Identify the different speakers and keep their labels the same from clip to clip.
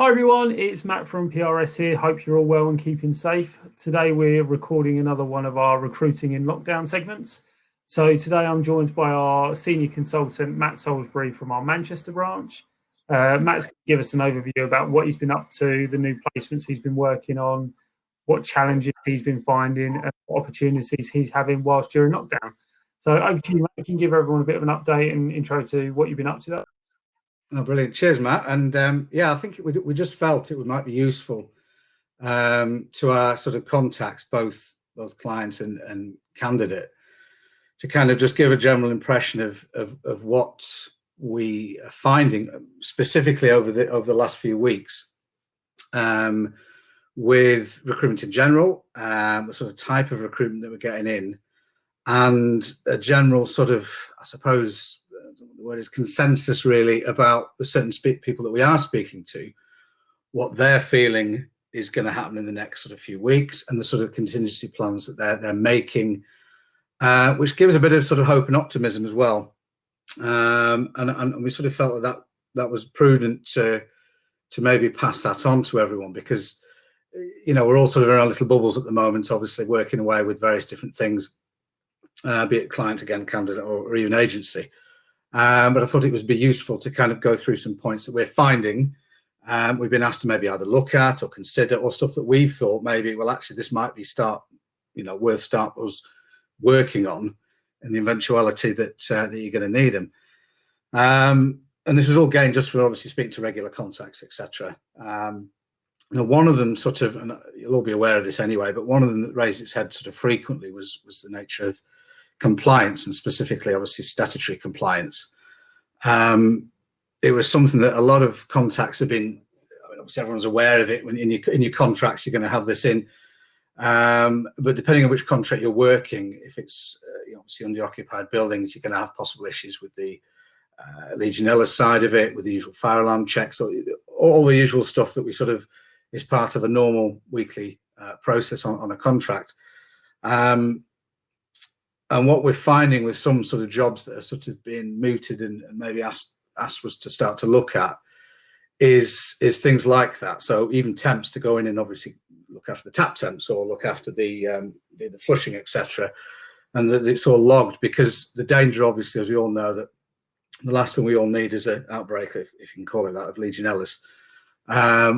Speaker 1: Hi everyone, it's Matt from PRS here. Hope you're all well and keeping safe. Today we're recording another one of our recruiting in lockdown segments. So today I'm joined by our senior consultant, Matt Soulsby from our Manchester branch. Matt's going to give us an overview about what he's been up to, the new placements he's been working on, what challenges he's been finding, and what opportunities he's having whilst during lockdown. So over to you, Matt. You can give everyone a bit of an update and intro to what you've been up to.
Speaker 2: Oh, brilliant. Cheers, Matt. And yeah, I think we just felt it might be useful to our sort of contacts, both clients and candidate, to kind of just give a general impression of what we are finding specifically over the last few weeks with recruitment in general, the sort of type of recruitment that we're getting in, and a general sort of, I suppose, the word is consensus really about the certain people that we are speaking to, what they're feeling is going to happen in the next sort of few weeks, and the sort of contingency plans that they're making, which gives a bit of sort of hope and optimism as well. And we sort of felt that was prudent to maybe pass that on to everyone, because we're all sort of in our little bubbles at the moment, obviously working away with various different things, be it client, again, candidate, or even agency. But I thought it would be useful to kind of go through some points that we're finding. We've been asked to maybe either look at or consider, or stuff that we've thought maybe, well, actually, this might be worth start us working on in the eventuality that you're going to need them. And this was all gained just for obviously speaking to regular contacts, etc. One of them sort of, and you'll all be aware of this anyway, but one of them that raised its head sort of frequently was the nature of compliance, and specifically obviously statutory compliance. It was something that a lot of contacts have been, obviously everyone's aware of it. When in your contracts you're going to have this in, but depending on which contract you're working, if it's obviously under occupied buildings, you're going to have possible issues with the Legionella side of it, with the usual fire alarm checks, all the usual stuff that we sort of is part of a normal weekly process on a contract. And what we're finding with some sort of jobs that are sort of being mooted and maybe asked us to start to look at is things like that. So even temps to go in and obviously look after the tap temps, or look after the flushing, etc. And that it's all logged, because the danger, obviously, as we all know, that the last thing we all need is an outbreak, if you can call it that, of Legionellas,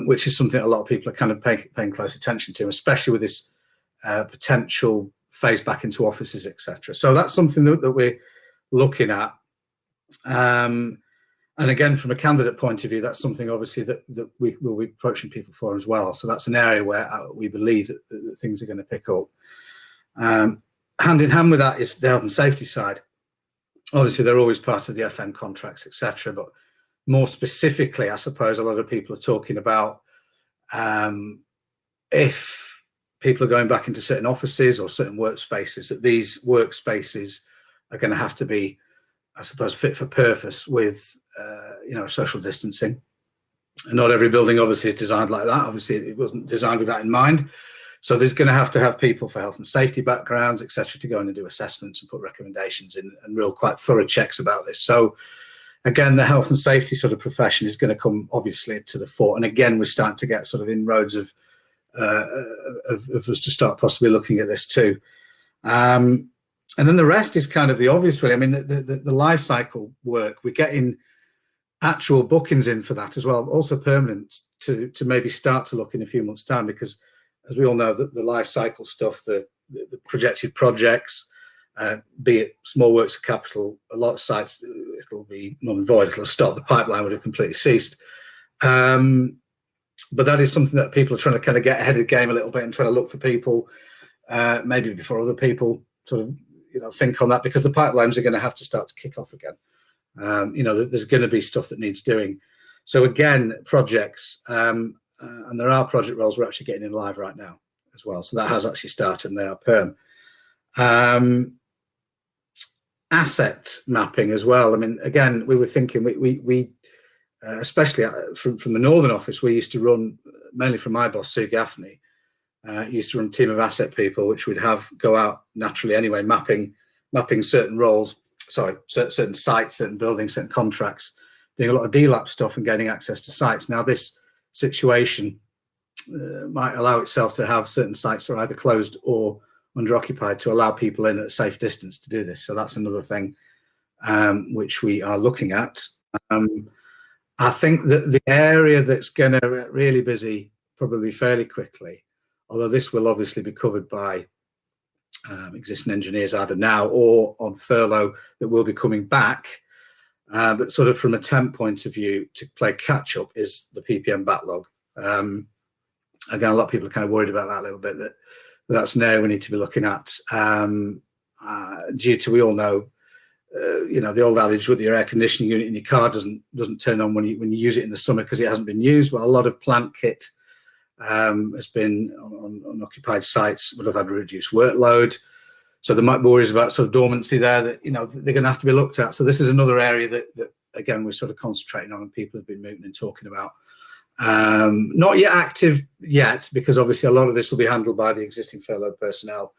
Speaker 2: which is something a lot of people are kind of paying close attention to, especially with this potential phase back into offices, etc. So that's something that we're looking at. And again, from a candidate point of view, that's something obviously that we will be approaching people for as well. So that's an area where we believe that things are going to pick up. Hand in hand with that is the health and safety side. Obviously, they're always part of the FM contracts, etc. But more specifically, I suppose a lot of people are talking about if people are going back into certain offices or certain workspaces, that these workspaces are going to have to be, I suppose, fit for purpose with, social distancing. And not every building obviously is designed like that. Obviously, it wasn't designed with that in mind. So there's going to have people for health and safety backgrounds, etc., to go in and do assessments and put recommendations in, and real quite thorough checks about this. So again, the health and safety sort of profession is going to come obviously to the fore. And again, we're starting to get sort of inroads of us to start possibly looking at this too. And then the rest is kind of the obvious, really. I mean, the life cycle work, we're getting actual bookings in for that as well, also permanent, to maybe start to look in a few months' time, because as we all know, the life cycle stuff, the projected projects, be it small works of capital, a lot of sites, it'll be null and void, it'll stop, the pipeline would have completely ceased. But that is something that people are trying to kind of get ahead of the game a little bit, and trying to look for people, maybe before other people sort of, think on that, because the pipelines are going to have to start to kick off again. There's going to be stuff that needs doing. So again, projects, and there are project roles we're actually getting in live right now as well. So that has actually started, and they are perm. Asset mapping as well. I mean, again, we were thinking, we especially from the Northern office, we used to run, mainly from my boss, Sue Gaffney, used to run a team of asset people, which we'd have go out naturally anyway, mapping certain roles, certain sites, certain buildings, certain contracts, doing a lot of DLAP stuff and gaining access to sites. Now this situation might allow itself to have certain sites that are either closed or under occupied to allow people in at a safe distance to do this. So that's another thing which we are looking at. I think that the area that's going to really busy probably fairly quickly, although this will obviously be covered by existing engineers either now or on furlough that will be coming back, but sort of from a temp point of view to play catch up, is the PPM backlog. Again, a lot of people are kind of worried about that a little bit, that's now we need to be looking at, due to, we all know, the old adage with your air conditioning unit in your car doesn't turn on when you use it in the summer because it hasn't been used. Well, a lot of plant kit has been on occupied sites, would have had a reduced workload. So there might be worries about sort of dormancy there that, they're going to have to be looked at. So this is another area that again, we're sort of concentrating on and people have been moving and talking about. Not yet active yet, because obviously a lot of this will be handled by the existing furloughed personnel.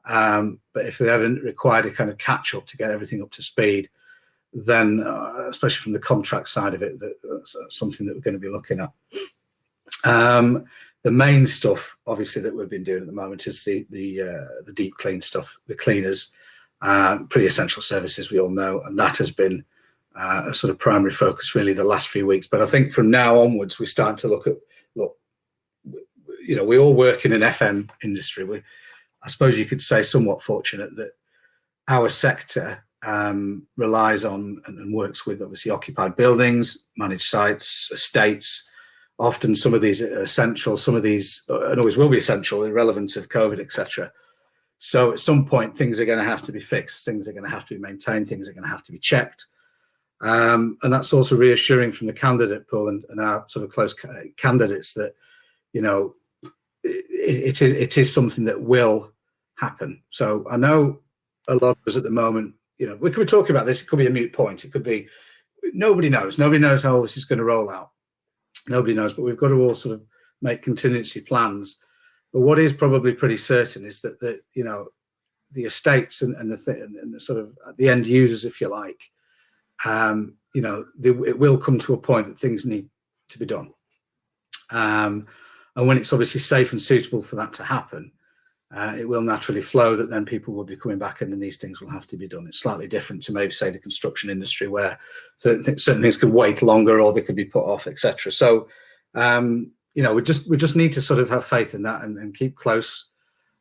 Speaker 2: But if they haven't required a kind of catch up to get everything up to speed, then especially from the contract side of it, that's something that we're going to be looking at. The main stuff, obviously, that we've been doing at the moment is the deep clean stuff, the cleaners, pretty essential services, we all know, and that has been a sort of primary focus really the last few weeks. But I think from now onwards, we're starting to look, we all work in an FM industry. I suppose you could say somewhat fortunate that our sector relies on and works with obviously occupied buildings, managed sites, estates. Often some of these are essential, some of these and always will be essential, irrelevant of COVID, etc. So at some point, things are going to have to be fixed, things are going to have to be maintained, things are going to have to be checked. And that's also reassuring from the candidate pool and our sort of close candidates that, it is something that will happen. So I know a lot of us at the moment, we could be talking about this, it could be a moot point, it could be, nobody knows how this is going to roll out. Nobody knows, but we've got to all sort of make contingency plans. But what is probably pretty certain is that the estates and the sort of the end users, if you like, it will come to a point that things need to be done. And when it's obviously safe and suitable for that to happen, it will naturally flow that then people will be coming back in and these things will have to be done. It's slightly different to maybe say the construction industry where certain things could wait longer or they could be put off, etc. So, we just need to sort of have faith in that and keep close.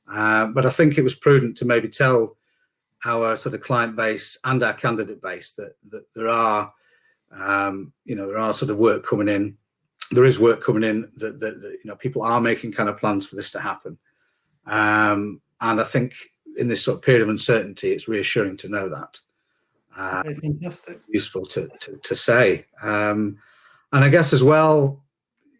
Speaker 2: But I think it was prudent to maybe tell our sort of client base and our candidate base that there are, there are sort of work coming in. There is work coming in that people are making kind of plans for this to happen. And I think in this sort of period of uncertainty, it's reassuring to know that.
Speaker 1: Fantastic.
Speaker 2: Useful to say. And I guess as well,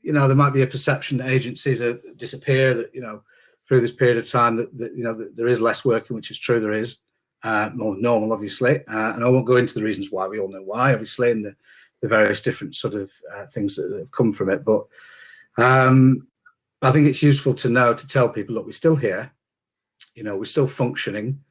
Speaker 2: there might be a perception that agencies disappear, that, through this period of time that there is less working, which is true, there is more normal, obviously. And I won't go into the reasons why, we all know why, obviously, and the various different sort of things that have come from it. But I think it's useful to tell people, look, we're still here, we're still functioning,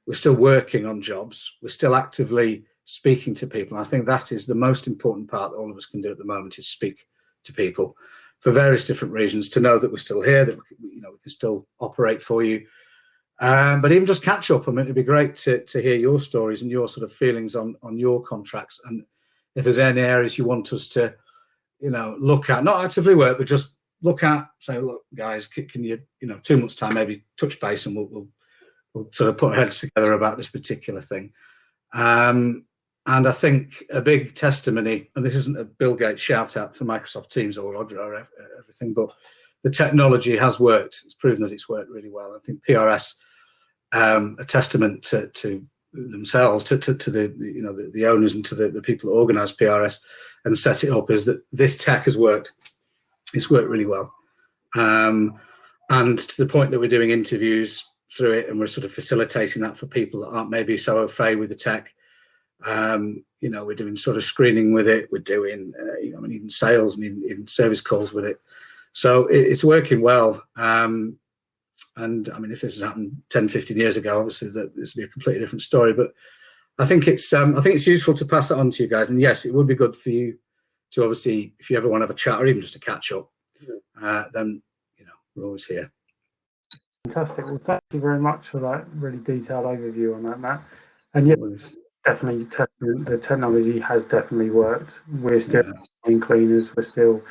Speaker 2: we're still working on jobs, we're still actively speaking to people. And I think that is the most important part that all of us can do at the moment, is speak to people for various different reasons, to know that we're still here, that we can still operate for you. But even just catch up. I mean, it'd be great to hear your stories and your sort of feelings on your contracts, and if there's any areas you want us to, look at, not actively work, but just look at, say, look, guys, can you, 2 months time, maybe touch base and we'll sort of put our heads together about this particular thing. And I think a big testimony, and this isn't a Bill Gates shout out for Microsoft Teams or everything, but the technology has worked. It's proven that it's worked really well. I think PRS, a testament to themselves, to the owners and to the people that organise PRS and set it up, is that this tech has worked. It's worked really well, and to the point that we're doing interviews through it, and we're sort of facilitating that for people that aren't maybe so au fait with the tech. We're doing sort of screening with it. We're doing, even sales and even service calls with it. So it's working well. And I mean, if this has happened 10, 15 years ago, obviously this would be a completely different story. But I think it's useful to pass that on to you guys. And yes, it would be good for you to obviously, if you ever want to have a chat or even just a catch up, then we're always here.
Speaker 1: Fantastic. Well, thank you very much for that really detailed overview on that, Matt. And yeah, definitely the technology has definitely worked. We're still in cleaners. We're still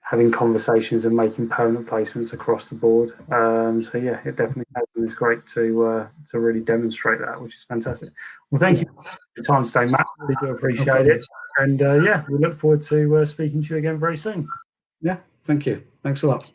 Speaker 1: having conversations and making permanent placements across the board. So yeah, it definitely has, and it's great to really demonstrate that, which is fantastic. Well, thank you for your time today, Matt. Really do appreciate it. And yeah, we look forward to speaking to you again very soon.
Speaker 2: Yeah, thank you. Thanks a lot.